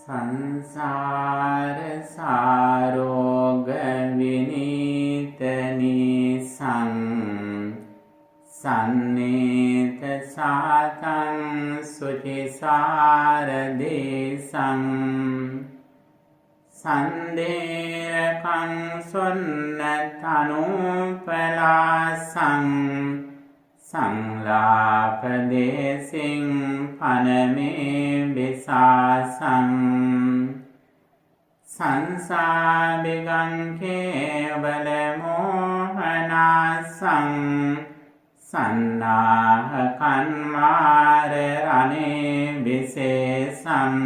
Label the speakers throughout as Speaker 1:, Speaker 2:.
Speaker 1: සංසාර සාරෝග විනීත නිසං සන්නේත සාතං සුචිසාර දේසං සන්දේරකං සොන්න තනුපලාසං සංලාපදේසින් පනමේ විසාසං සංසාබිගං කේවල මෝහනාසං සන්නාහ කන්මාර රනේ විශේසං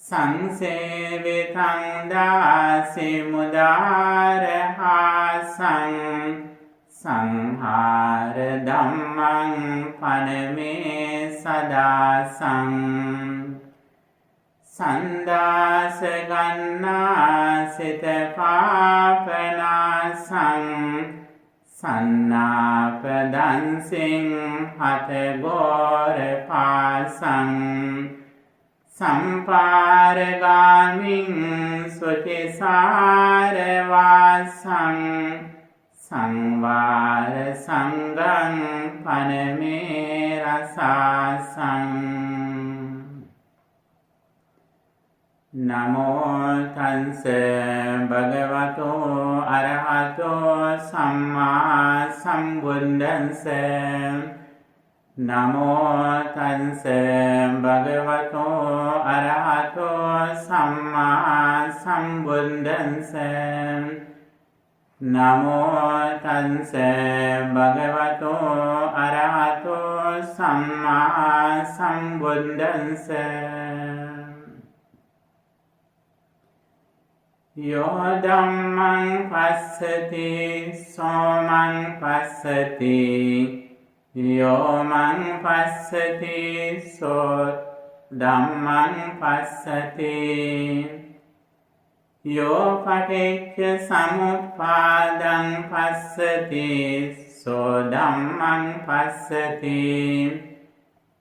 Speaker 1: සංසේවිතං දාසි මුදාරහාසං සංහාර ධම්මං පනමේ සදාසං සන්දාස ගන්නාසිත පාපනාසං සන්නාපදන්සින් හතගෝර පාසං සම්පාරගාමින් සුචිසාර වාසං සංවාර සංගං පනමේ රසාසං නමෝ තංස භගවතෝ අරහතෝ සම්මා සම්බුද්දස්ස නමෝ තංස භගවතෝ අරහතෝ සම්මා සම්බුද්දස්ස නමෝ තංස භගවතෝ අරහතෝ සම්මා සම්බුද්දස්ස යෝ ධම්මං පස්සති සෝමං පස්සති යෝ මං පස්සති සෝ ධම්මං පස්සති යෝ පටිච්ච සමුප්පාදං පස්සති සෝ ධම්මං පස්සති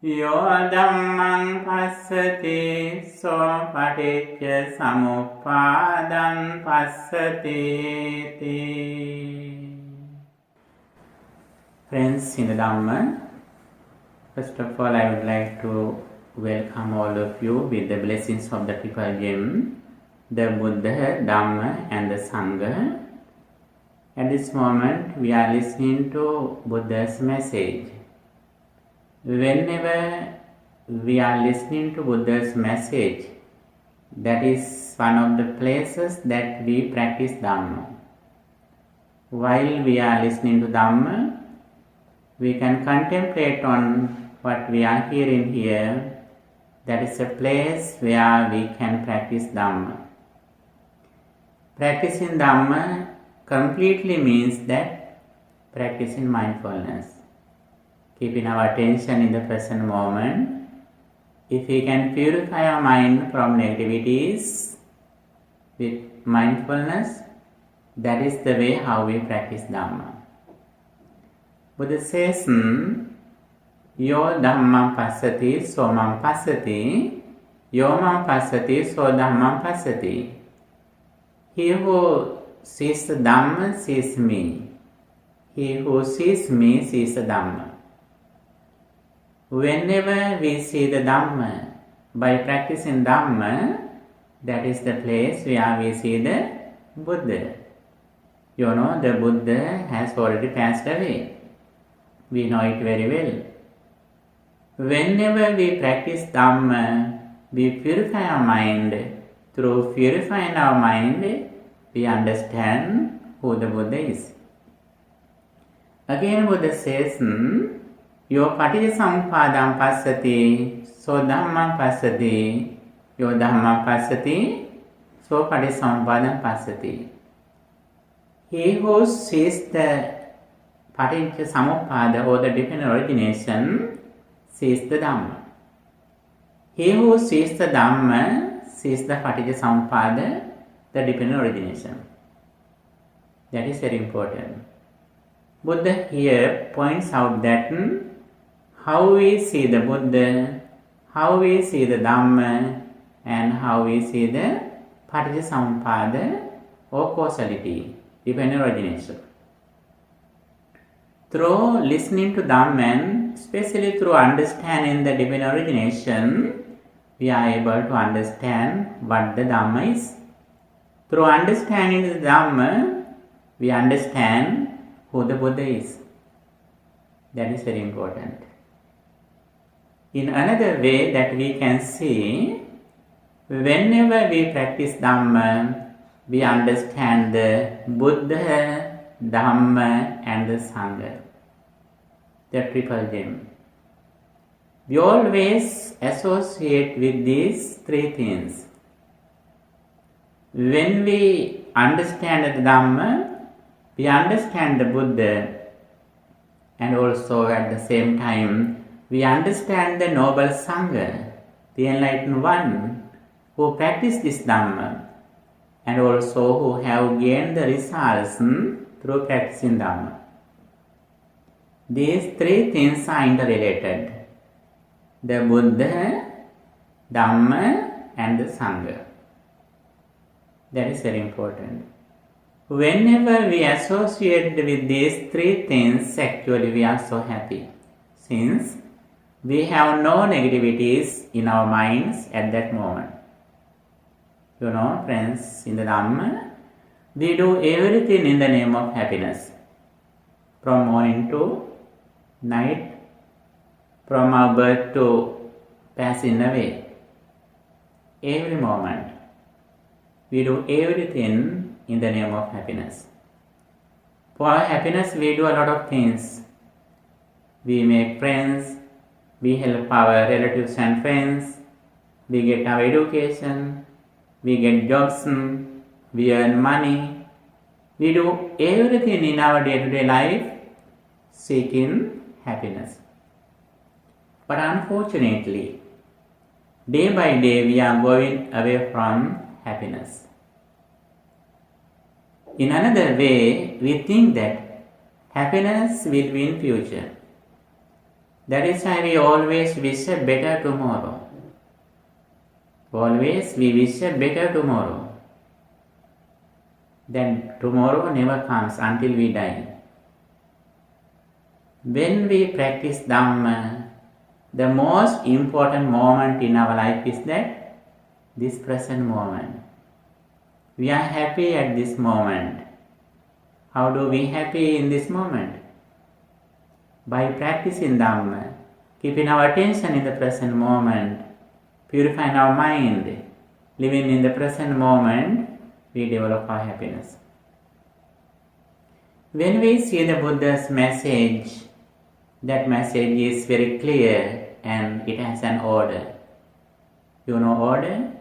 Speaker 1: යෝ ධම්මං පස්සති සෝ පටිච්ච සමුප්පාදං පස්සති. Friends in the Dhamma, first of all I would like to welcome all of you with the blessings of the Triple Gem, the Buddha, Dhamma and the Sangha. At this moment we are listening to Buddha's message. Whenever we are listening to Buddha's message, that is one of the places that we practice Dhamma. While we are listening to Dhamma, we can contemplate on what we are hearing here. That is a place where we can practice Dhamma. Practicing Dhamma completely means that practicing mindfulness. Keeping our attention in the present moment. If we can purify our mind from negativities with mindfulness, that is the way how we practice Dhamma. Buddha says, Yo Dhammam Passati Somam Passati Yo Mam Passati So Dhammam Passati. He who sees the Dhamma sees me. He who sees me sees the Dhamma. Whenever we see the Dhamma, by practicing Dhamma, that is the place where we see the Buddha. You know, the Buddha has already passed away. We know it very well. Whenever we practice Dhamma, we purify our mind. Through purifying our mind, we understand who the Buddha is. Again, Buddha says, Yo paticca samuppadam passati, so dhammam passati, yo dhammam passati, so paticca samuppadam passati. He who sees the paticca samuppada or the different origination sees the Dhamma. He who sees the Dhamma sees the paticca samuppada, the different origination. That is very important. Buddha here points out that how we see the Buddha, how we see the Dhamma, and how we see the Paticcasamuppada or causality, dependent origination. Through listening to Dhamma, especially through understanding the divine origination, we are able to understand what the Dhamma is. Through understanding the Dhamma, we understand who the Buddha is. That is very important. In another way that we can see, whenever we practice Dhamma, we understand the Buddha, Dhamma and the Sangha, the triple gem. We always associate with these three things. When we understand the Dhamma, we understand the Buddha, and also at the same time, we understand the noble Sangha, the enlightened one, who practice this Dhamma, and also who have gained the results through practicing Dhamma. These three things are interrelated: the Buddha, Dhamma and the Sangha. That is very important. Whenever we associate with these three things, actually we are so happy, since we have no negativities in our minds at that moment. You know, friends, in the Dhamma, we do everything in the name of happiness. From morning to night, from our birth to passing away. Every moment, we do everything in the name of happiness. For our happiness, we do a lot of things. We make friends, we help our relatives and friends, we get our education, we get jobs, we earn money. We do everything in our day-to-day life seeking happiness. But unfortunately, day by day we are going away from happiness. In another way, we think that happiness will be in future. That is why we always wish a better tomorrow. Always we wish a better tomorrow. Then tomorrow never comes until we die. When we practice Dhamma, the most important moment in our life is that this present moment. We are happy at this moment. How do we happy in this moment? By practicing Dhamma, keeping our attention in the present moment, purifying our mind, living in the present moment, we develop our happiness. When we see the Buddha's message, that message is very clear and it has an order. You know order?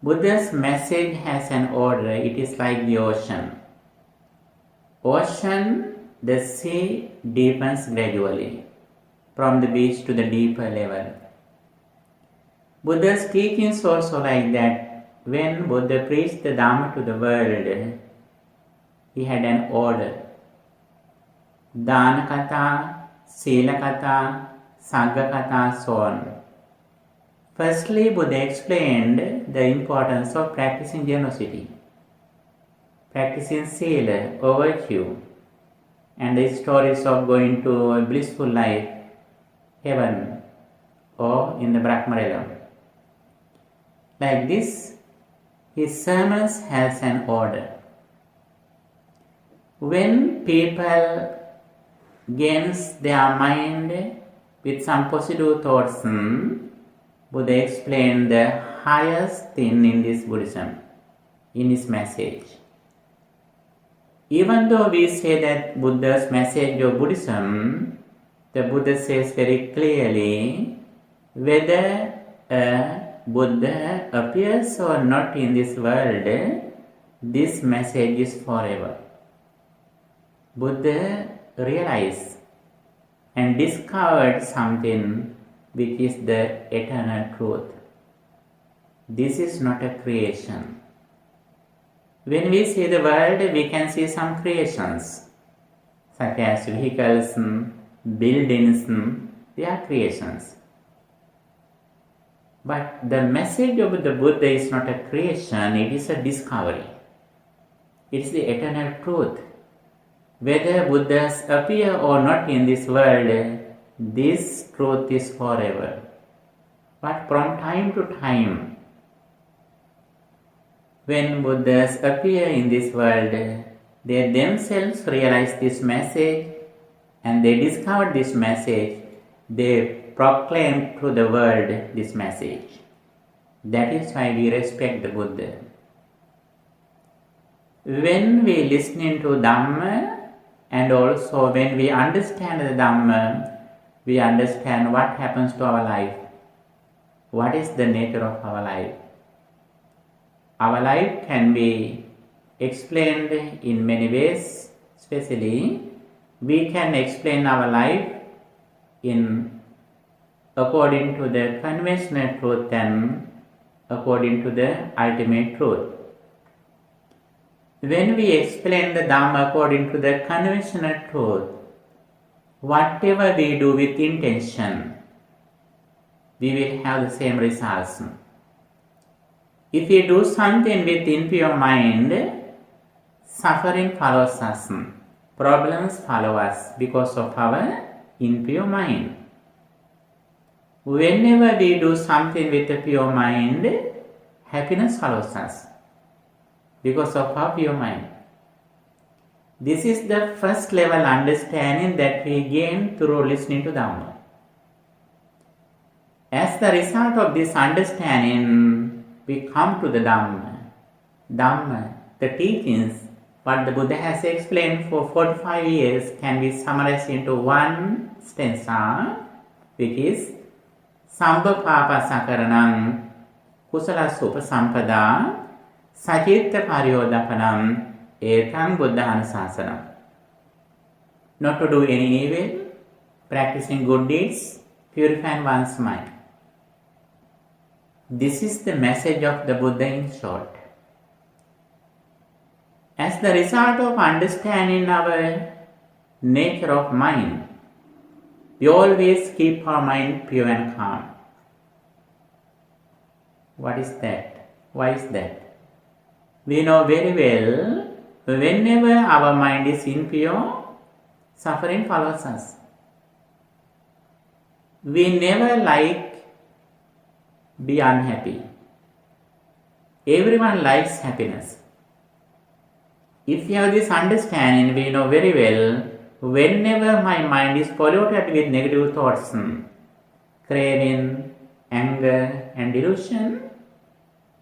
Speaker 1: Buddha's message has an order. It is like the ocean. Ocean, the sea deepens gradually from the beach to the deeper level. Buddha's teachings also like that. When Buddha preached the Dhamma to the world, he had an order. Dana Katha, Sila Katha, Sangha Katha, so on. Firstly, Buddha explained the importance of practicing generosity, practicing sila or virtue, and the stories of going to a blissful life, heaven, or in the Brahma realm. Like this, his sermons has an order. When people gains their mind with some positive thoughts, Buddha explained the highest thing in this Buddhism, in his message. Even though we say that Buddha's message of Buddhism, the Buddha says very clearly whether a Buddha appears or not in this world, this message is forever. Buddha realized and discovered something which is the eternal truth. This is not a creation. When we see the world, we can see some creations, such as vehicles, buildings, they are creations. But the message of the Buddha is not a creation, it is a discovery. It is the eternal truth. Whether Buddhas appear or not in this world, this truth is forever. But from time to time, when Buddhas appear in this world, they themselves realize this message and they discover this message. They proclaim to the world this message. That is why we respect the Buddha. When we listen to Dhamma and also when we understand the Dhamma, we understand what happens to our life. What is the nature of our life? Our life can be explained in many ways. Especially, we can explain our life according to the conventional truth and according to the ultimate truth. When we explain the Dhamma according to the conventional truth, whatever we do with intention, we will have the same results. If we do something with impure mind, suffering follows us. Problems follow us because of our impure mind. Whenever we do something with a pure mind, happiness follows us because of our pure mind. This is the first level understanding that we gain through listening to Dhamma. As the result of this understanding, we come to the Dhamma. Dhamma, the teachings, what the Buddha has explained for 45 years can be summarized into one stanza, which is Sambha Papa Sakaranam Kusala Supasampada Sachitta Paryodapanam Etang Buddha Anusasanam. Not to do any evil, practicing good deeds, purifying one's mind. This is the message of the Buddha in short. As the result of understanding our nature of mind, we always keep our mind pure and calm. What is that? Why is that? We know very well, whenever our mind is impure, suffering follows us. We never be unhappy. Everyone likes happiness. If you have this understanding, we know very well, whenever my mind is polluted with negative thoughts, craving, anger and delusion,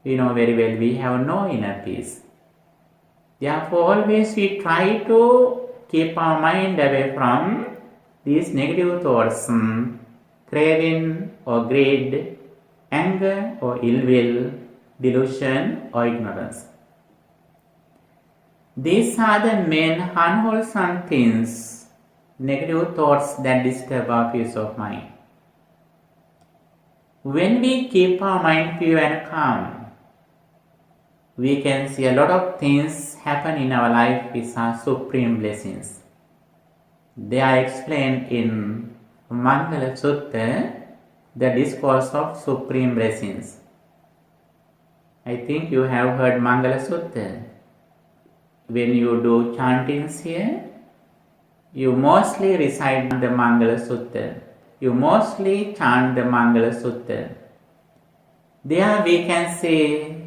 Speaker 1: we know very well we have no inner peace. Therefore, always we try to keep our mind away from these negative thoughts, craving or greed, anger or ill will, delusion or ignorance. These are the main unwholesome things, negative thoughts that disturb our peace of mind. When we keep our mind pure and calm, we can see a lot of things happen in our life which are supreme blessings. They are explained in Mangala Sutta, the discourse of supreme blessings. I think you have heard Mangala Sutta. When you do chantings here, you mostly recite the Mangala Sutta. You mostly chant the Mangala Sutta. There we can see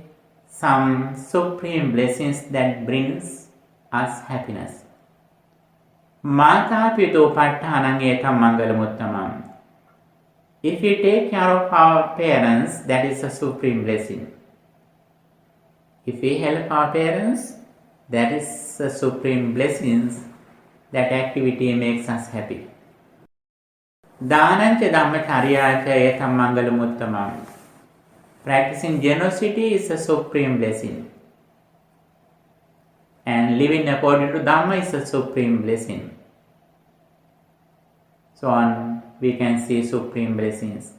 Speaker 1: some supreme blessings that brings us happiness. Mata Pitu Pattanam Ekam Mangalamuttamam. If we take care of our parents, that is a supreme blessing. If we help our parents, that is a supreme blessings. That activity makes us happy. Dhanancha Dhammacharyacha Etam Mangalamuttamam. Practicing generosity is a supreme blessing. And living according to Dhamma is a supreme blessing. So on, we can see supreme blessings.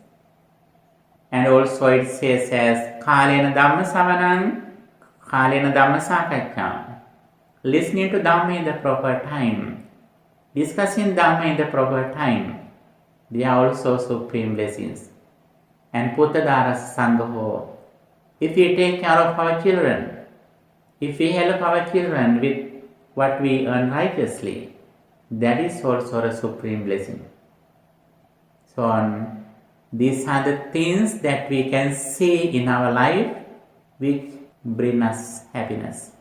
Speaker 1: And also it says as Kalena Dhamma Savanam, Kalena Dhamma Sakacham. Listening to Dhamma in the proper time, discussing Dhamma in the proper time, they are also supreme blessings. and Puttadara Sangho. If we take care of our children, if we help our children with what we earn righteously, that is also a supreme blessing. So these are the things that we can see in our life which bring us happiness.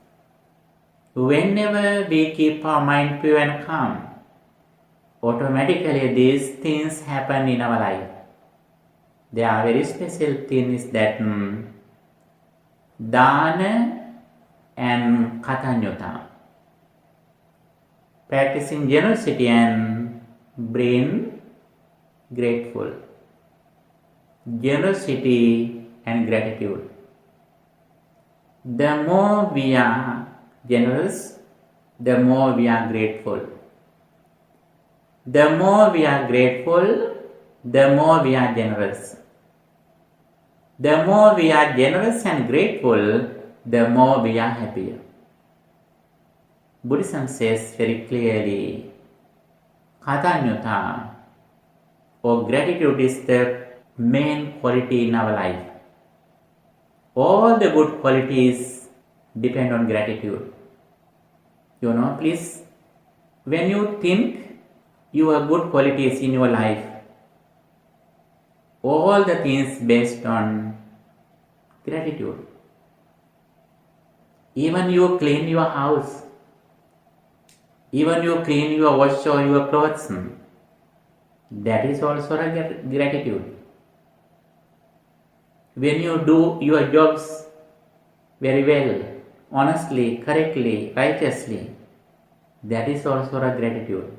Speaker 1: Whenever we keep our mind pure and calm, automatically these things happen in our life. There are very special things that Dana and Katanyuta. Practicing generosity and being grateful. Generosity and gratitude. The more we are generous, the more we are grateful. The more we are grateful, the more we are generous. The more we are generous and grateful, the more we are happier. Buddhism says very clearly, Katanyuta or gratitude is the main quality in our life. All the good qualities depend on gratitude. Please, when you think your good qualities in your life, all the things based on gratitude. Even you clean your house, even you clean your wash or your clothes, that is also a gratitude. When you do your jobs very well, honestly, correctly, righteously, that is also a gratitude.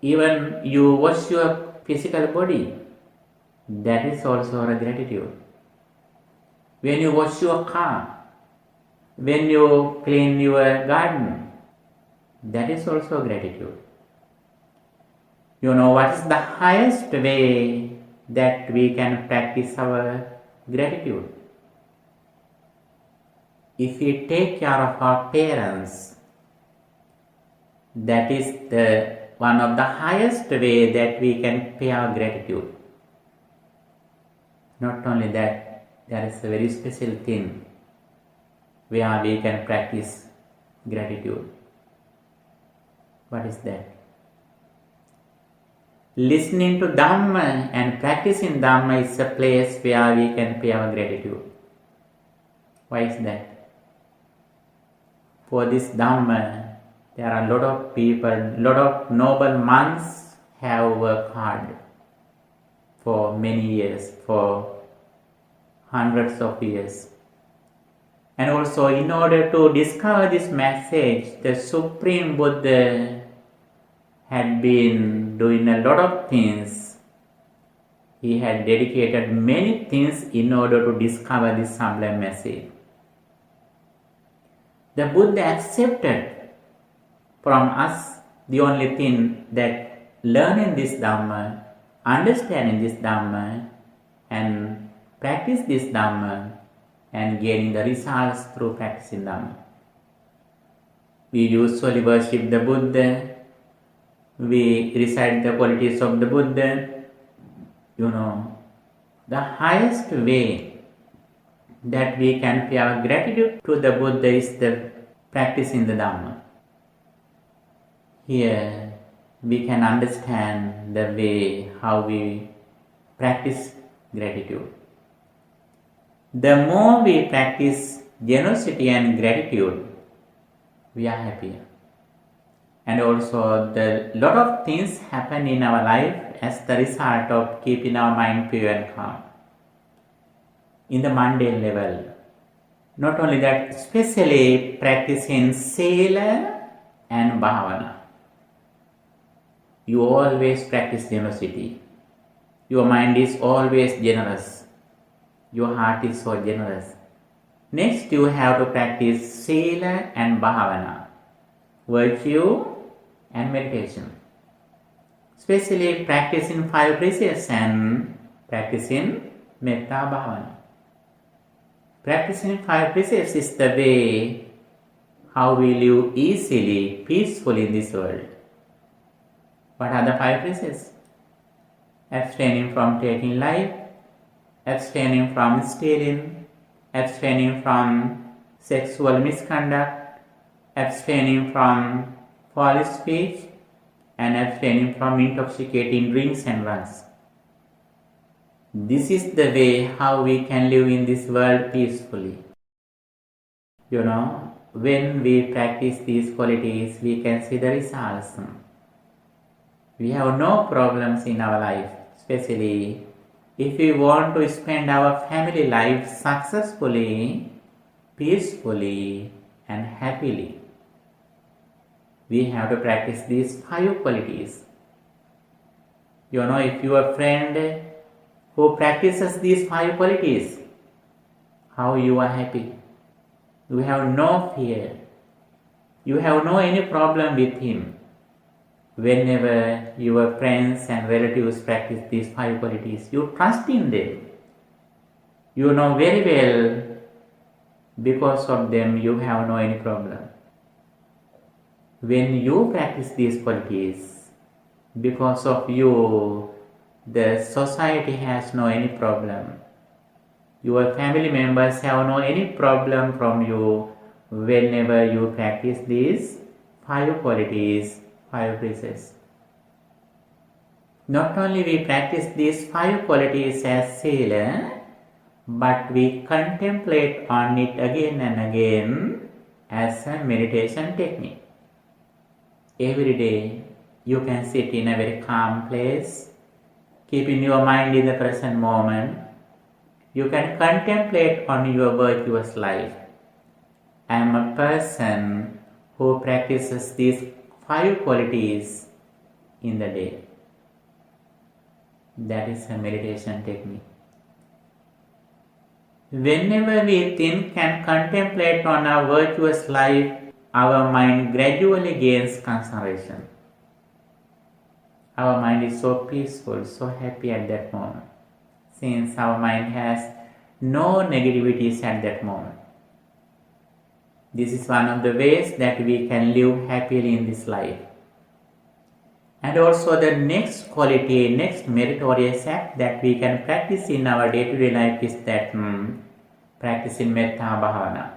Speaker 1: Even you wash your physical body, that is also a gratitude. When you wash your car, when you clean your garden, that is also gratitude. What is the highest way that we can practice our gratitude? If we take care of our parents, that is the one of the highest way that we can pay our gratitude. Not only that, there is a very special thing where we can practice gratitude. What is that? Listening to Dhamma and practicing Dhamma is a place where we can pay our gratitude. Why is that? For this Dhamma, there are a lot of people, a lot of noble monks have worked hard for many years, for hundreds of years. And also in order to discover this message, the Supreme Buddha had been doing a lot of things. He had dedicated many things in order to discover this sublime message. The Buddha accepted from us the only thing that learning this Dhamma, understanding this Dhamma, and practice this Dhamma, and gaining the results through practicing Dhamma. We usually worship the Buddha, we recite the qualities of the Buddha. The highest way that we can pay our gratitude to the Buddha is the practicing the Dhamma. Here we can understand the way how we practice gratitude. The more we practice generosity and gratitude, we are happier. And also the lot of things happen in our life as the result of keeping our mind pure and calm. In the mundane level, not only that, especially practicing Sila and Bhavana. You always practice generosity. Your mind is always generous. Your heart is so generous. Next, you have to practice Sila and Bhavana, virtue and meditation. Especially practicing 5 precepts and practicing Metta Bhavana. Practicing 5 precepts is the way how we live easily, peacefully in this world. What are the 5 precepts? Abstaining from taking life, abstaining from stealing, abstaining from sexual misconduct, abstaining from false speech, and abstaining from intoxicating drinks and drugs. This is the way how we can live in this world peacefully. When we practice these qualities, we can see the results. We have no problems in our life, especially if we want to spend our family life successfully, peacefully, and happily. We have to practice these 5 qualities. If your friend who practices these 5 qualities, how you are happy. You have no fear. You have no any problem with him. Whenever your friends and relatives practice these 5 qualities, you trust in them. You know very well, because of them you have no any problem. When you practice these qualities, because of you, the society has no any problem. Your family members have no any problem from you whenever you practice these 5 qualities, 5 precepts. Not only we practice these 5 qualities as sila, but we contemplate on it again and again as a meditation technique. Every day you can sit in a very calm place, keeping your mind in the present moment. You can contemplate on your virtuous life. I am a person who practices these 5 qualities in the day. That is a meditation technique. Whenever we think and contemplate on our virtuous life, our mind gradually gains concentration. Our mind is so peaceful, so happy at that moment, since our mind has no negativities at that moment. This is one of the ways that we can live happily in this life. And also the next quality, next meritorious act that we can practice in our day-to-day life is that practicing metta bhavana,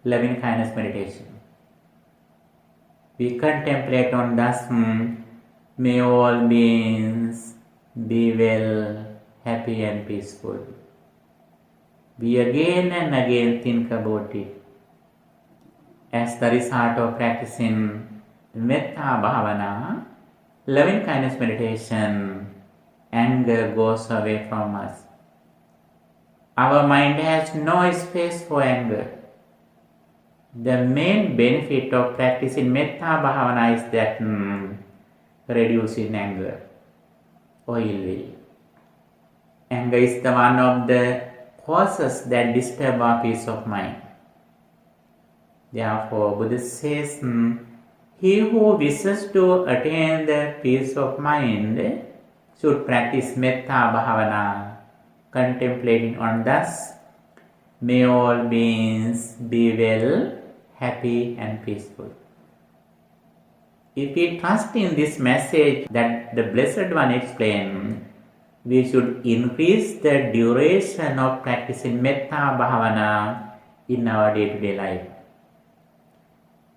Speaker 1: loving kindness meditation. We contemplate on thus, may all beings be well, happy and peaceful. We again and again think about it. As the result of practicing metta bhavana, loving kindness meditation, anger goes away from us. Our mind has no space for anger. The main benefit of practicing metta bhavana is that reducing anger, oil. Anger is the one of the causes that disturb our peace of mind. Therefore, Buddha says, he who wishes to attain the peace of mind should practice metta bhavana, contemplating on thus, may all beings be well, happy and peaceful. If we trust in this message that the Blessed One explained, we should increase the duration of practicing metta bhavana in our day-to-day life.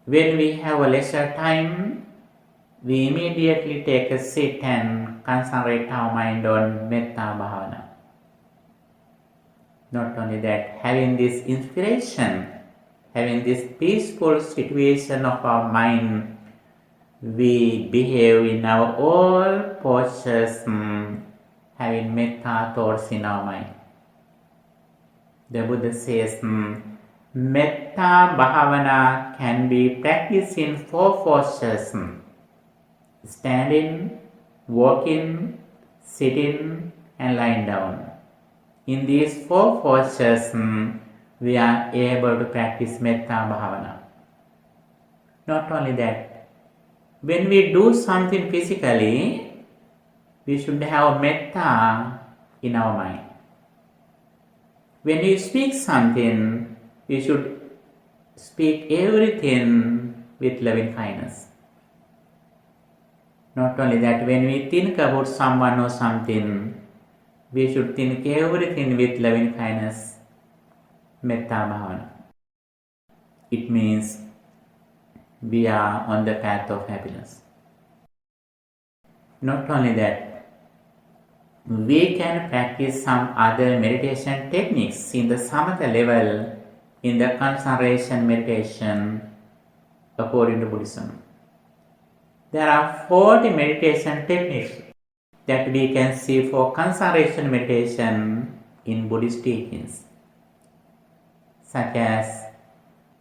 Speaker 1: When we have a leisure time, we immediately take a seat and concentrate our mind on metta bhavana. Not only that, having this inspiration, having this peaceful situation of our mind, we behave in our all postures, having metta thoughts in our mind. The Buddha says, metta bhavana can be practiced in 4 postures: standing, walking, sitting, and lying down. In these 4 postures, we are able to practice metta bhavana. Not only that, when we do something physically, we should have metta in our mind. When we speak something, we should speak everything with loving kindness. Not only that, when we think about someone or something, We should think everything with loving kindness, metta bhavana. It means we are on the path of happiness. Not only that, we can practice some other meditation techniques in the samatha level, in the concentration meditation according to Buddhism. There are 40 meditation techniques that we can see for concentration meditation in Buddhist teachings, such as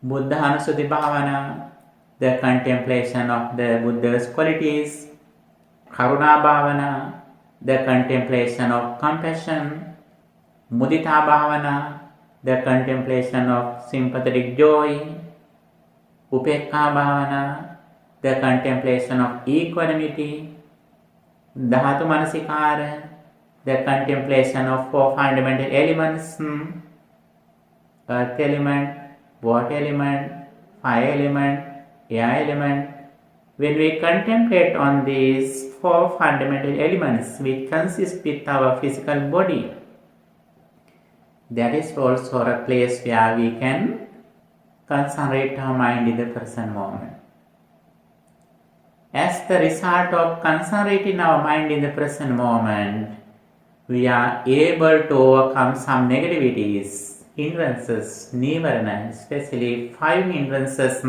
Speaker 1: Buddha Anussati Bhavana, the contemplation of the Buddha's qualities, Karuna Bhavana, the contemplation of compassion, Mudita Bhavana, the contemplation of sympathetic joy, Upekha Bhavana, the contemplation of equanimity, Dhatu Manasikara, the contemplation of four fundamental elements, earth element, water element, fire element, air element. When we contemplate on these four fundamental elements which consist with our physical body, that is also a place where we can concentrate our mind in the present moment. As the result of concentrating our mind in the present moment, we are able to overcome some negativities, hindrances, nivarana, especially 5 hindrances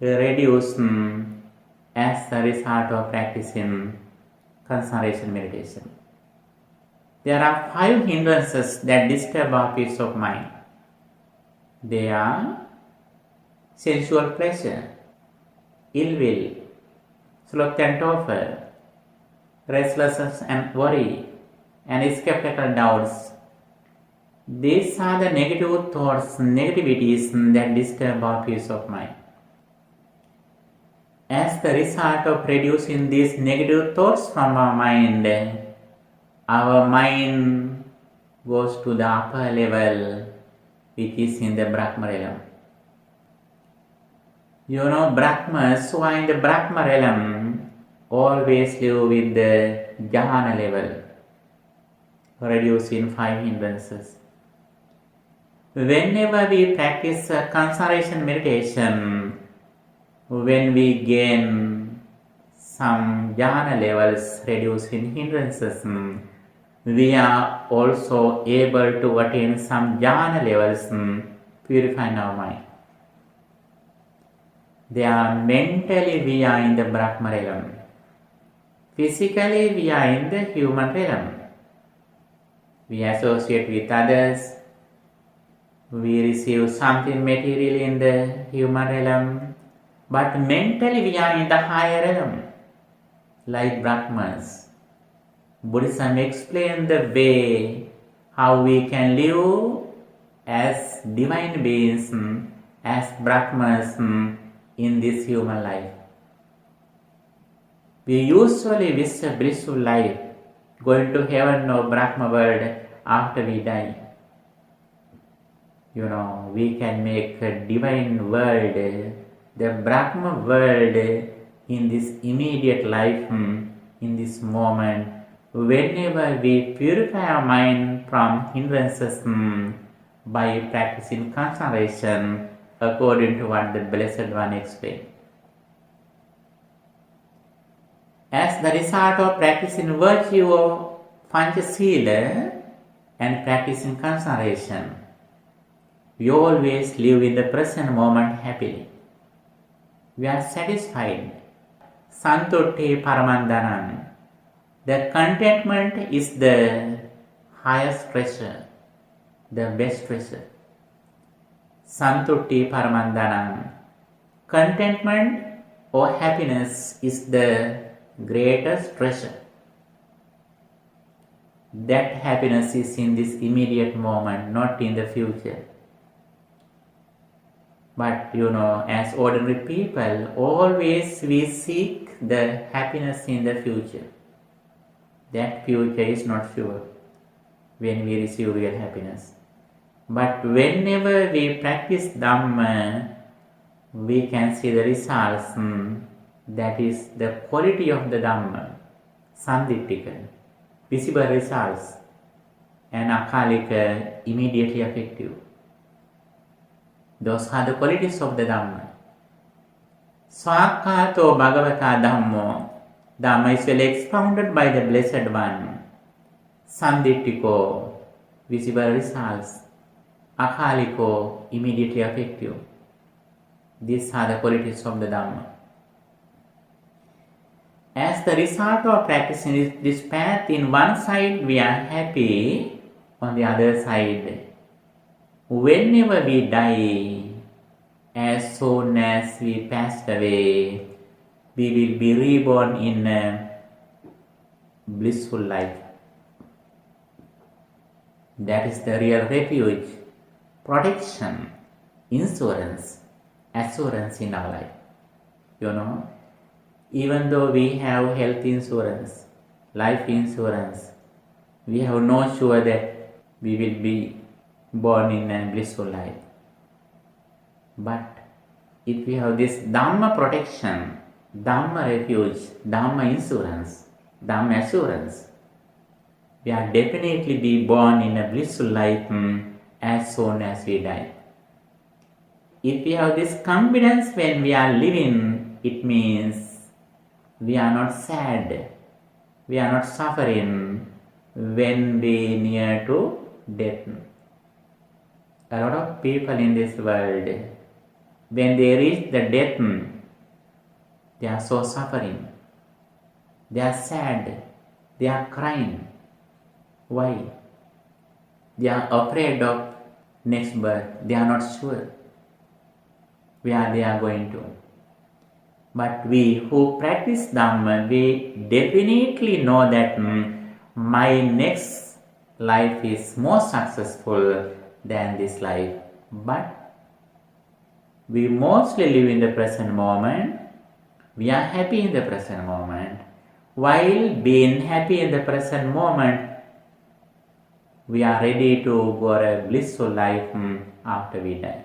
Speaker 1: reduce as the result of practicing concentration meditation. There are 5 hindrances that disturb our peace of mind. They are sensual pleasure, ill will, sloth and torpor, restlessness and worry, and skeptical doubts. These are the negative thoughts, negativities that disturb our peace of mind. As the result of reducing these negative thoughts from our mind goes to the upper level, which is in the Brahma realm. You know, Brahmas who are in the Brahma realm always live with the jhana level, reducing 5 hindrances. Whenever we practice concentration meditation, when we gain some jhana levels, reducing hindrances, we are also able to attain some jhana levels, purifying our mind. Mentally we are in the Brahma realm. Physically we are in the human realm. We associate with others. We receive something material in the human realm. But mentally we are in the higher realm, like Brahmas. Buddhism explains the way how we can live as divine beings, as Brahmas in this human life. We usually wish a blissful life, going to heaven or Brahma world after we die. You know, we can make a divine world, the Brahma world in this immediate life, in this moment, whenever we purify our mind from hindrances by practicing concentration according to what the Blessed One explained. As the result of practicing virtue of Panchasila and practicing concentration, we always live in the present moment happily. We are satisfied. Santutti Paramandanam. The contentment is the highest treasure, the best treasure. Santutti Paramandanam. Contentment or happiness is the greatest treasure. That happiness is in this immediate moment, not in the future. But you know, as ordinary people, always we seek the happiness in the future. That future is not sure when we receive real happiness. But whenever we practice Dhamma, we can see the results. That is the quality of the Dhamma, sandittika, visible results. and akalika immediately effective. Those are the qualities of the Dhamma. Swakato Bhagavata Dhammo. Dhamma is well expounded by the Blessed One. Sanditiko, visible results. Akaliko, immediately effective. These are the qualities of the Dhamma. As the result of practicing this path, in one side we are happy, on the other side, whenever we die, as soon as we passed away, we will be reborn in a blissful life. That is the real refuge, protection, insurance, assurance in our life. Even though we have health insurance, life insurance, we have no sure that we will be born in a blissful life. But if we have this Dhamma protection, Dhamma refuge, Dhamma insurance, Dhamma assurance, we are definitely be born in a blissful life as soon as we die. If we have this confidence when we are living, it means we are not sad, we are not suffering when we near to death. A lot of people in this world, when they reach the death, they are so suffering, they are sad, they are crying. Why? They are afraid of next birth, they are not sure where they are going to. But we who practice Dhamma, we definitely know that my next life is more successful than this life. But we mostly live in the present moment. We are happy in the present moment. While being happy in the present moment, we are ready to go a blissful life after we die.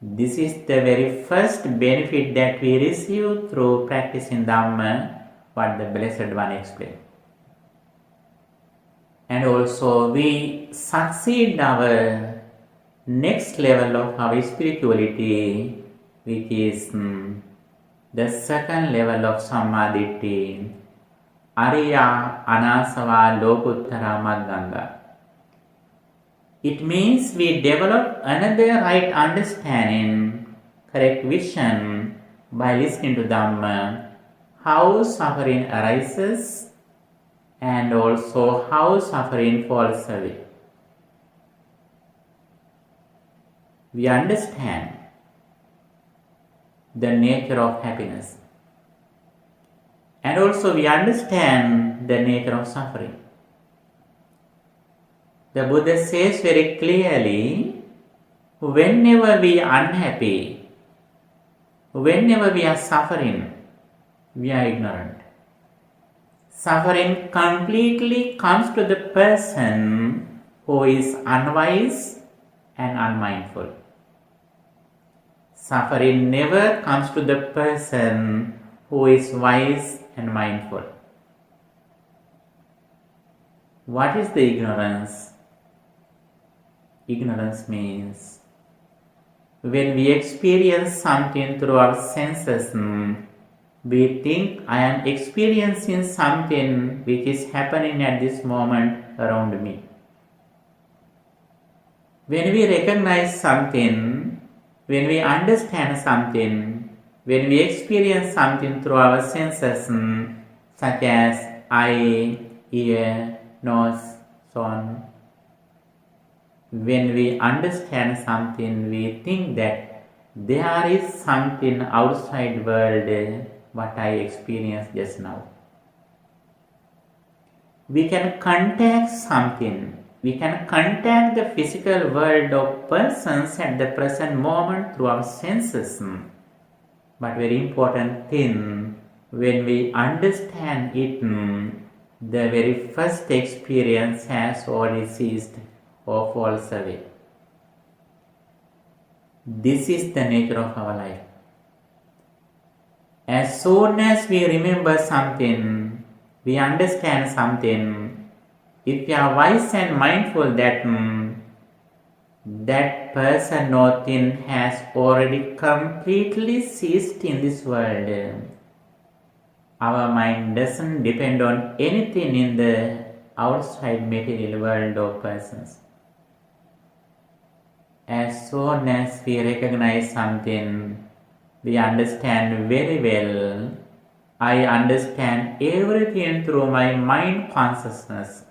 Speaker 1: This is the very first benefit that we receive through practicing Dhamma, what the Blessed One explained. And also we succeed our next level of our spirituality, which is the second level of Sammaditthi, Ariya Anasava Lokuttara Magganga. It means we develop another right understanding, correct vision by listening to Dhamma, how suffering arises and also how suffering falls away. We understand the nature of happiness and also we understand the nature of suffering. The Buddha says very clearly, whenever we are unhappy, whenever we are suffering, we are ignorant. Suffering completely comes to the person who is unwise and unmindful. Suffering never comes to the person who is wise and mindful. What is the ignorance? Ignorance means when we experience something through our senses, we think I am experiencing something which is happening at this moment around me. When we recognize something, when we understand something, when we experience something through our senses, such as eye, ear, nose, so on, when we understand something, we think that there is something outside world what I experienced just now. We can contact something. We can contact the physical world of persons at the present moment through our senses. But very important thing, when we understand it, the very first experience has already ceased or falls away. This is the nature of our life. As soon as we remember something, we understand something, If you are wise and mindful that that person or thing has already completely ceased in this world, our mind doesn't depend on anything in the outside material world or persons. As soon as we recognize something, we understand very well. I understand everything through my mind consciousness.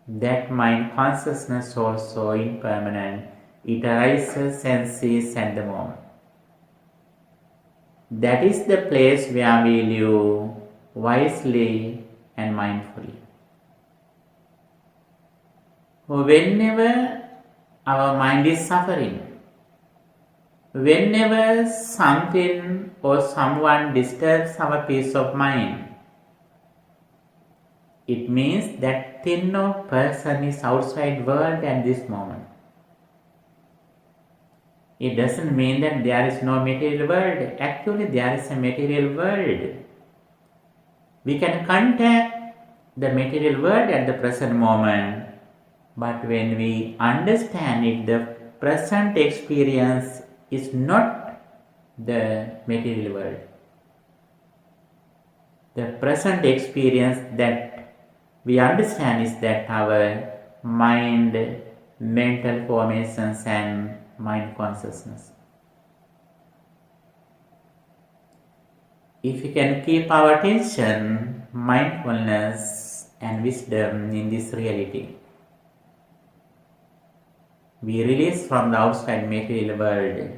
Speaker 1: That mind consciousness also impermanent. It arises and ceases at the moment. That is the place where we live wisely and mindfully. Whenever our mind is suffering, whenever something or someone disturbs our peace of mind, it means that thing or person is outside world at this moment. It doesn't mean that there is no material world. Actually, there is a material world. We can contact the material world at the present moment, but when we understand it, the present experience is not the material world. The present experience that we understand is that our mind, mental formations and mind consciousness. If we can keep our attention, mindfulness and wisdom in this reality, we release from the outside material world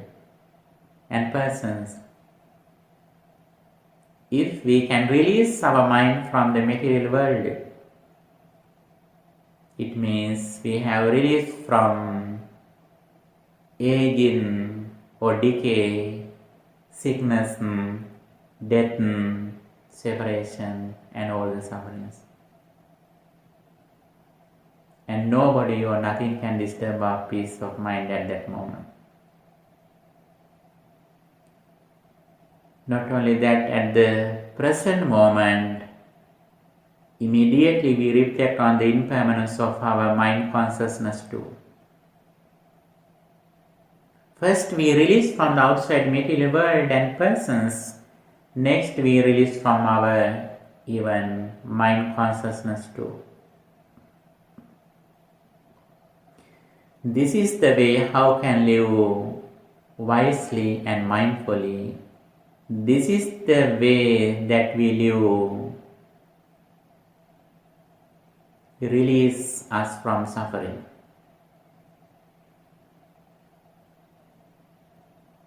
Speaker 1: and persons. If we can release our mind from the material world, it means we have released from aging or decay, sickness, death, separation and all the sufferings. And nobody or nothing can disturb our peace of mind at that moment. Not only that, at the present moment, immediately we reflect on the impermanence of our mind consciousness too. First we release from the outside material world and persons. Next we release from our even mind consciousness too. This is the way how can live wisely and mindfully. This is the way that we live, release us from suffering.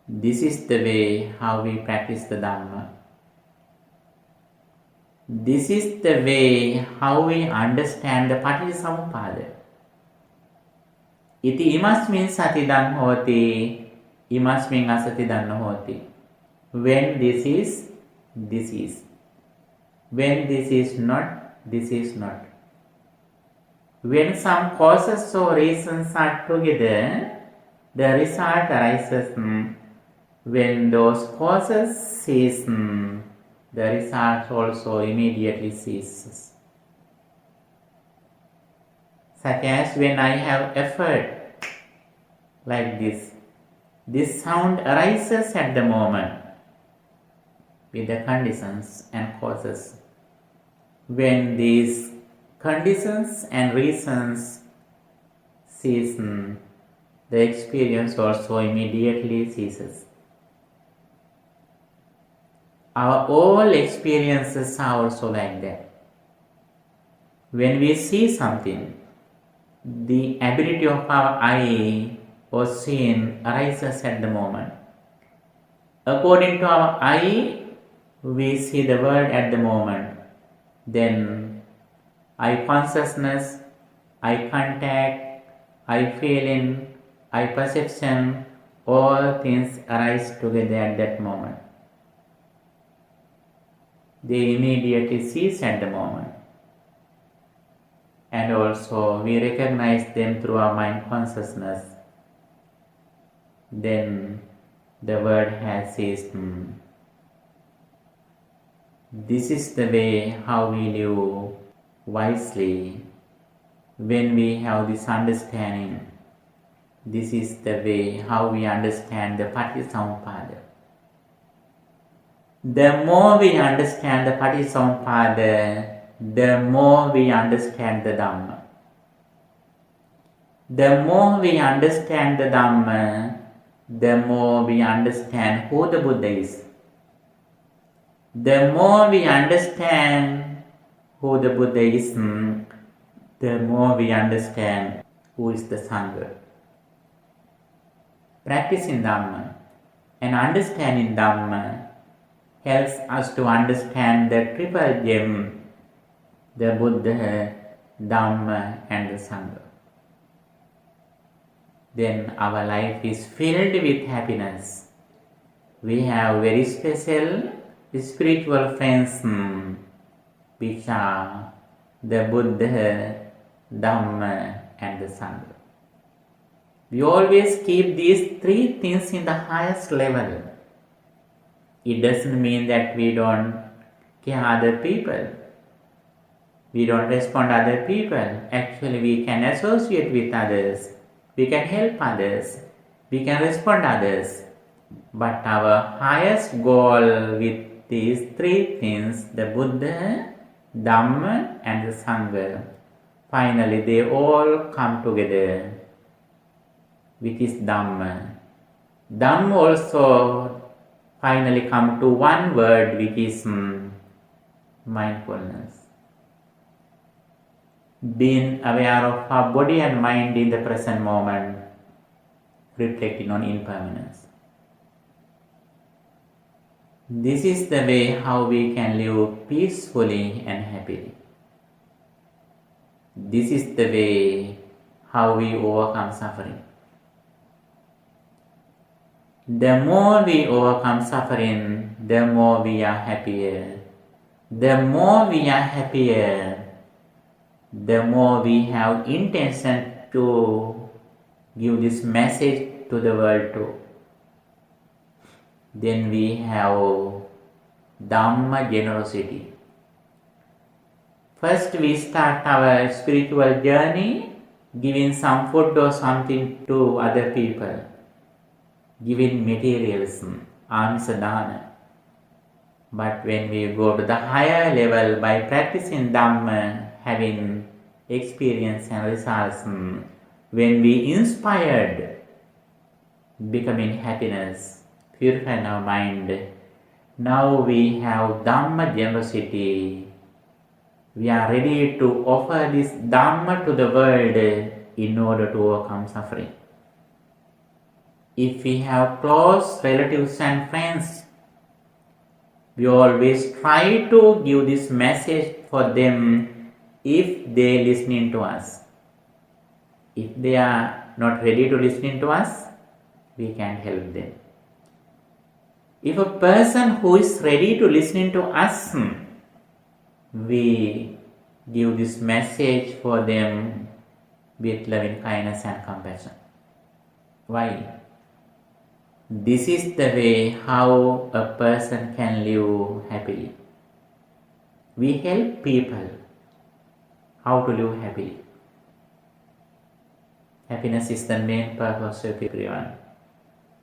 Speaker 1: This is the way how we practice the Dhamma. This is the way how we understand the Paticcasamuppada. Iti imasmin satidan hoti, imasmin asatidan hoti. When this is, this is. When this is not, this is not. When some causes or reasons are together, the result arises. When those causes cease, the result also immediately ceases. Such as when I have effort like this sound arises at the moment with the conditions and causes. When these conditions and reasons cease, the experience also immediately ceases. Our all experiences are also like that. When we see something, the ability of our eye or seeing arises at the moment. According to our eye, we see the world at the moment. Then eye consciousness, eye contact, eye feeling, eye perception, all things arise together at that moment. They immediately cease at the moment. And also we recognize them through our mind consciousness. Then the world has ceased. This is the way how we live wisely When we have this understanding, this is the way how we understand the Patisampada. The more we understand the Patisampada, the more we understand the Dhamma. The more we understand the Dhamma, the more we understand who the Buddha is. The more we understand who the Buddha is, the more we understand who is the Sangha. Practicing Dhamma and understanding Dhamma helps us to understand the triple gem, the Buddha, Dhamma and the Sangha. Then our life is filled with happiness. We have very special spiritual friends, which are the Buddha, Dhamma and the Sangha. We always keep these three things in the highest level. It doesn't mean that we don't care other people. We don't respond to other people. Actually, we can associate with others. We can help others. We can respond to others. But our highest goal with these three things, the Buddha, Dhamma and the Sangha, finally they all come together, which is Dhamma. Dhamma also finally come to one word, which is mindfulness. Being aware of our body and mind in the present moment, reflecting on impermanence. This is the way how we can live peacefully and happily. This is the way how we overcome suffering. The more we overcome suffering, the more we are happier. The more we are happier, the more we have intention to give this message to the world too. Then we have Dhamma generosity. First we start our spiritual journey giving some food or something to other people, giving materials, amsadana. But when we go to the higher level by practicing Dhamma, having experience and results, when we inspired, becoming happiness, purifying our mind, now we have Dhamma generosity. We are ready to offer this Dhamma to the world in order to overcome suffering. If we have close relatives and friends, we always try to give this message for them if they listening to us. If they are not ready to listening to us, we can help them. If a person who is ready to listening to us, we give this message for them with loving kindness and compassion. Why? This is the way how a person can live happily. We help people how to live happily. Happiness is the main purpose of everyone.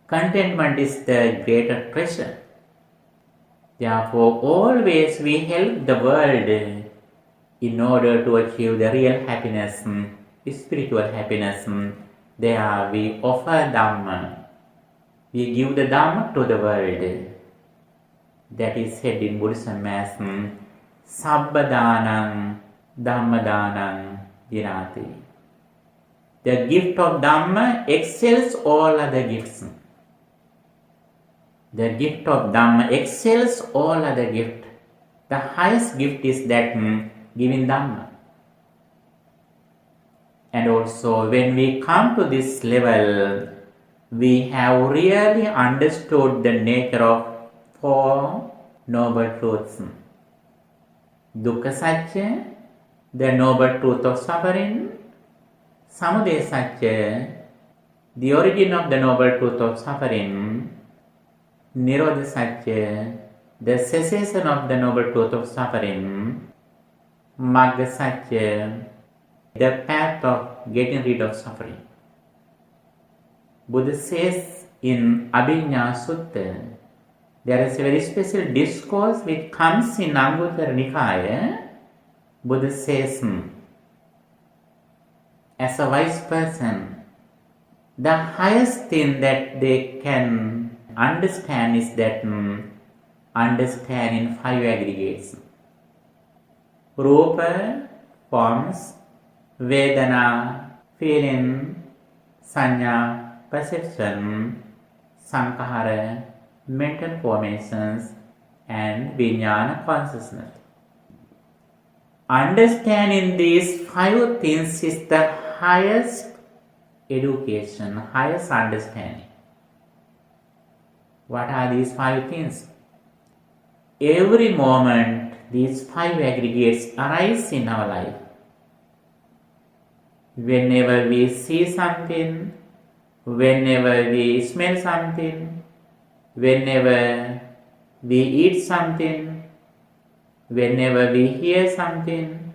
Speaker 1: Contentment is the greater treasure. Therefore, always we help the world in order to achieve the real happiness, spiritual happiness. There we offer Dhamma. We give the Dhamma to the world. That is said in Buddhism as Sabbadhanam Dhammadhanam Jinati. The gift of Dhamma excels all other gifts. The gift of Dhamma excels all other gifts. The highest gift is that giving Dhamma. And also when we come to this level, we have really understood the nature of four noble truths. Dukkha Satya, the noble truth of suffering. Samudaya Satya, the origin of the noble truth of suffering. Nirodha Satya, the cessation of the noble truth of suffering. Magga Satya, the path of getting rid of suffering. Buddha says in Abhiññā Sutta, there is a very special discourse which comes in Anguttara Nikaya. Buddha says, as a wise person, the highest thing that they can understand is that understand in 5 aggregates. Rupa, forms, Vedana, feeling, Sanya, perception, Sankhara, mental formations, and Vijnana, consciousness. Understanding these 5 things is the highest education, highest understanding. What are these 5 things? Every moment, these 5 aggregates arise in our life. Whenever we see something, whenever we smell something, whenever we eat something, whenever we hear something,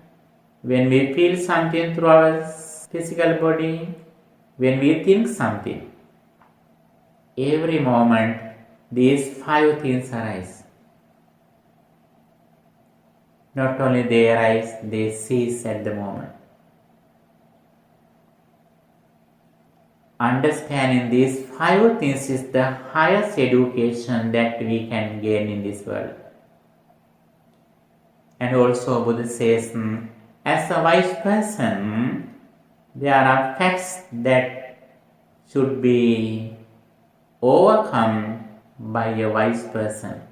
Speaker 1: when we feel something through our physical body, when we think something, every moment these 5 things arise. Not only they arise, they cease at the moment. Understanding these 5 things is the highest education that we can gain in this world. And also Buddha says, as a wise person, there are facts that should be overcome by a wise person.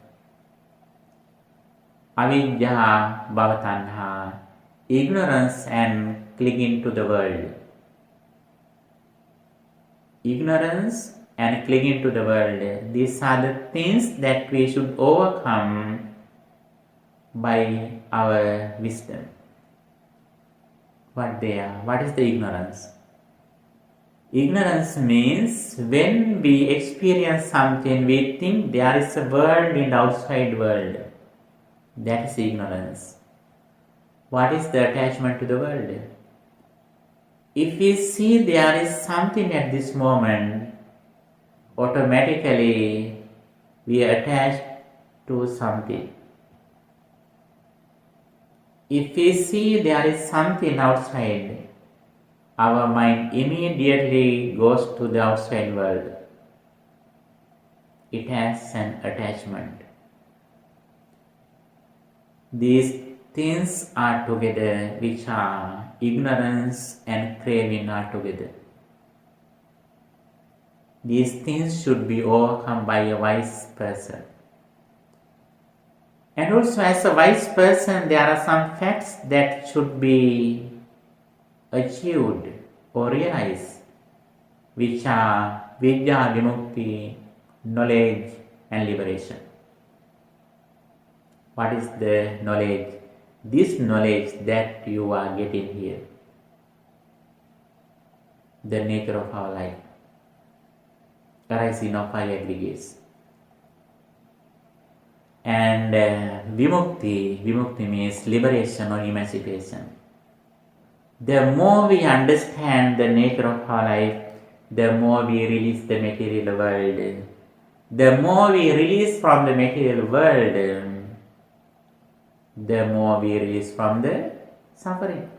Speaker 1: Avidya, bhavatanha, ignorance and clinging to the world. Ignorance and clinging to the world. These are the things that we should overcome by our wisdom. What they are? What is the ignorance? Ignorance means when we experience something, we think there is a world in the outside world. That is ignorance. What is the attachment to the world? If we see there is something at this moment, automatically we attach to something. If we see there is something outside, our mind immediately goes to the outside world. It has an attachment. These things are together, which are ignorance and craving are together. These things should be overcome by a wise person. And also as a wise person, there are some facts that should be achieved or realized, which are vidya, vimukti, knowledge and liberation. What is the knowledge? This knowledge that you are getting here. The nature of our life. Arising of 5 aggregates. And vimukti means liberation or emancipation. The more we understand the nature of our life, the more we release the material world. The more we release from the material world, the more we release from the suffering.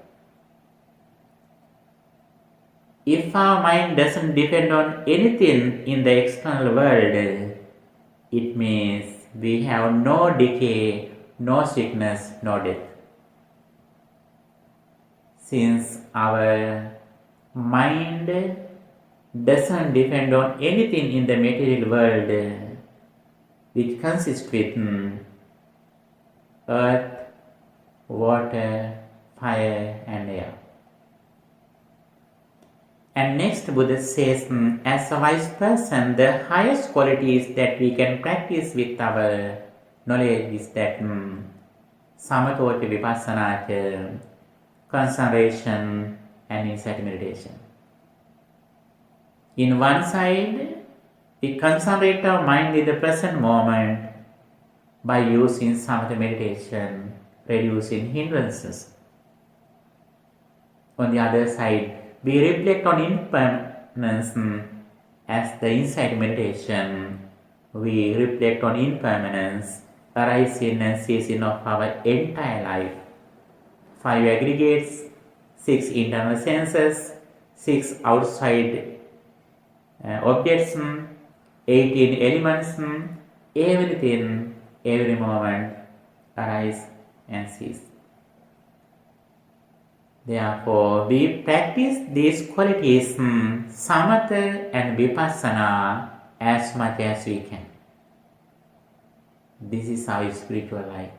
Speaker 1: If our mind doesn't depend on anything in the external world, it means we have no decay, no sickness, no death. Since our mind doesn't depend on anything in the material world, which consists with earth, water, fire and air. And next Buddha says, as a wise person, the highest qualities that we can practice with our knowledge is that samatota vipassana, concentration and insight meditation. In one side, we concentrate our mind in the present moment by using samatha meditation, reducing hindrances. On the other side, we reflect on impermanence as the insight meditation. We reflect on impermanence arising and ceasing of our entire life. 5 aggregates, 6 internal senses, 6 outside objects, 18 elements, everything, every moment arise and cease. Therefore, we practice these qualities, samatha and vipassana, as much as we can. This is our spiritual life.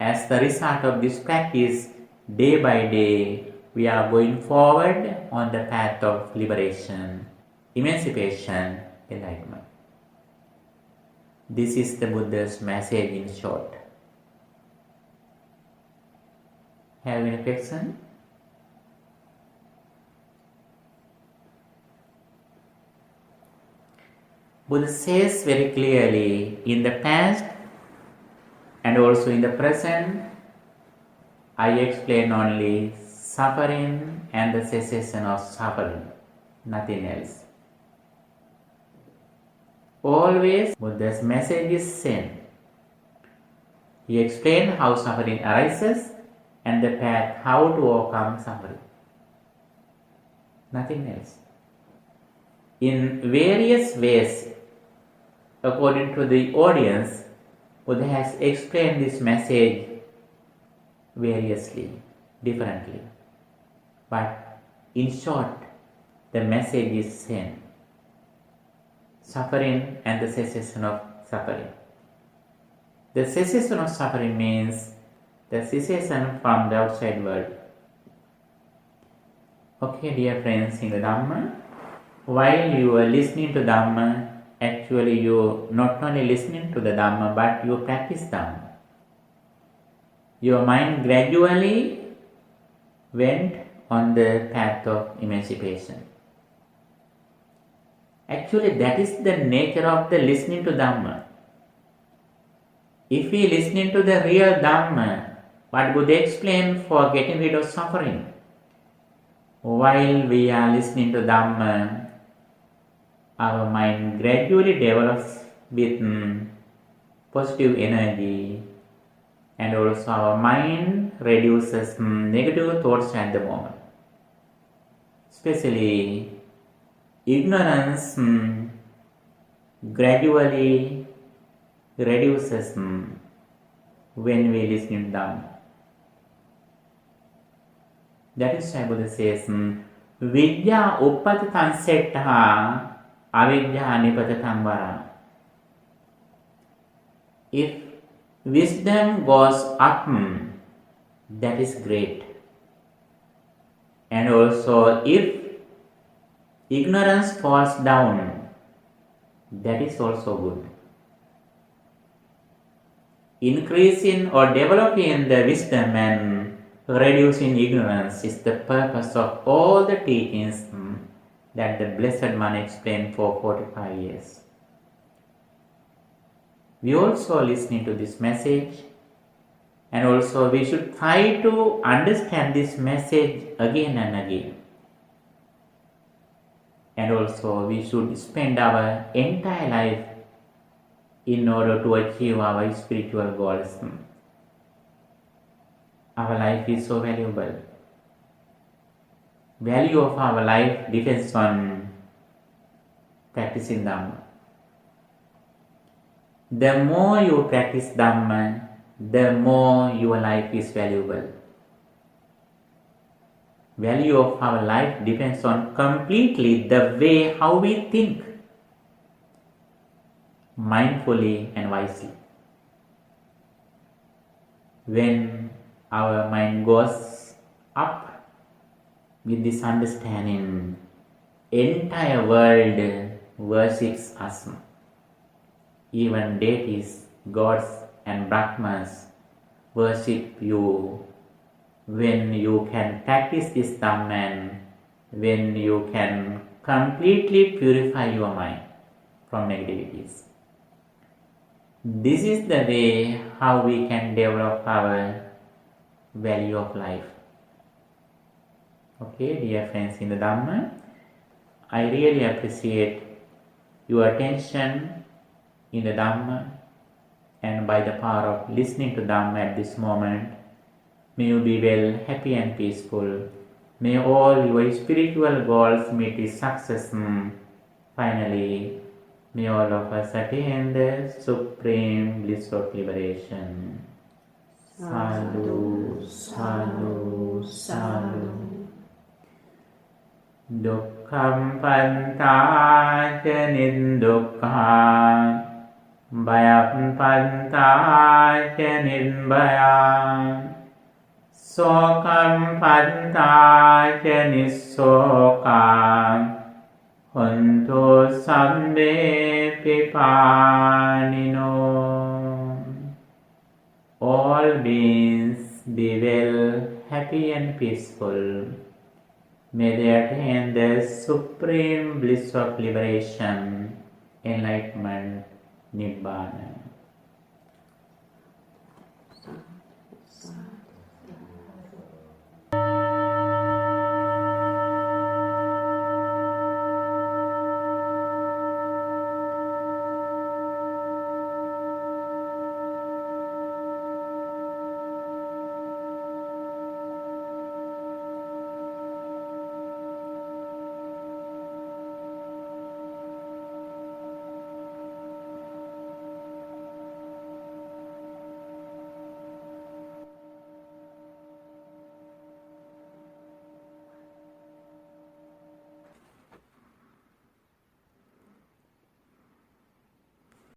Speaker 1: As the result of this practice, day by day, we are going forward on the path of liberation, emancipation, enlightenment. This is the Buddha's message in short. Have any question? Buddha says very clearly, in the past and also in the present, I explain only suffering and the cessation of suffering, nothing else. Always Buddha's message is same. He explains how suffering arises and the path how to overcome suffering. Nothing else. In various ways, according to the audience, Buddha has explained this message variously, differently. But in short, the message is same. Suffering and the cessation of suffering. The cessation of suffering means the cessation from the outside world. Okay, dear friends in the Dhamma, while you are listening to Dhamma, actually you not only listening to the Dhamma, but you practice Dhamma. Your mind gradually went on the path of emancipation. Actually, that is the nature of the listening to Dhamma. If we listening to the real Dhamma, what Buddha explained for getting rid of suffering, while we are listening to Dhamma, our mind gradually develops with positive energy, and also our mind reduces negative thoughts at the moment. Especially ignorance gradually reduces when we listen to Dhamma. That is why Buddha says, Vidya uppatatam settaha avidya nipatatam vara. If wisdom goes up, that is great. And also if ignorance falls down, that is also good. Increasing or developing the wisdom and reducing ignorance is the purpose of all the teachings that the Blessed One explained for 45 years. We also listening to this message, and also we should try to understand this message again and again. And also we should spend our entire life in order to achieve our spiritual goals. Our life is so valuable. Value of our life depends on practicing Dhamma. The more you practice Dhamma, the more your life is valuable. Value of our life depends on completely the way how we think, mindfully and wisely. When our mind goes up with this understanding, entire world worships us. Even deities, gods and Brahmas worship you when you can practice this Dhamma and when you can completely purify your mind from negativities. This is the way how we can develop our value of life. Okay, dear friends in the Dhamma, I really appreciate your attention in the Dhamma, and by the power of listening to Dhamma at this moment, may you be well, happy and peaceful. May all your spiritual goals meet with success. Finally, may all of us attain the supreme bliss of liberation. Sadhu, sadhu, sadhu. Dukkham pantaca nindukkham, bhayam pantaca nirbayam, sokam pantaca nissokam, hontu sabbe pipanino. All beings be well, happy and peaceful. May they attain the supreme bliss of liberation, enlightenment, Nibbana.